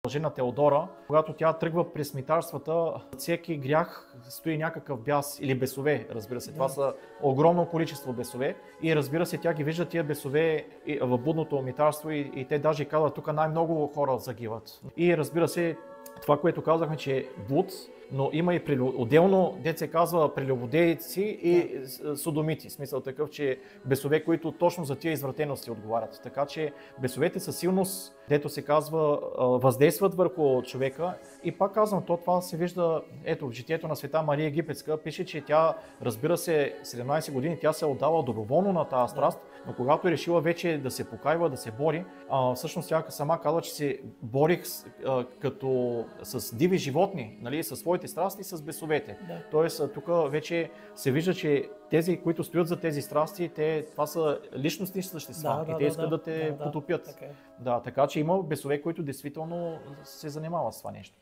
жена Теодора, когато тя тръгва през митарствата, всеки грях стои някакъв бяс или бесове, разбира се. Това са огромно количество бесове и разбира се, тя ги вижда тия бесове в будното митарство и те даже казват, тук най-много хора загиват. И разбира се, това, което казахме, че е блуд, но има и отделно, дет се казва, прелюбодейци и содомити. Смисъл такъв, че бесове, които точно за тия извратености отговарят. Така че бесовете със силност, дето се казва, въздействат върху човека. И пак казвам, това се вижда, ето в житието на света Мария Египетска, пише, че тя, разбира се, 17 години, тя се е отдала доброволно на тази страст, но когато е решила вече да се покайва, да се бори, всъщност тя сама казва, че се борих като с диви животни, нали, със своите страсти, с бесовете. Да. Тоест, тук вече се вижда, че тези, които стоят за тези страсти, това са личностни същества и те искат да те потопят. Така е. Да, така че има бесове, които действително се занимават с това нещо.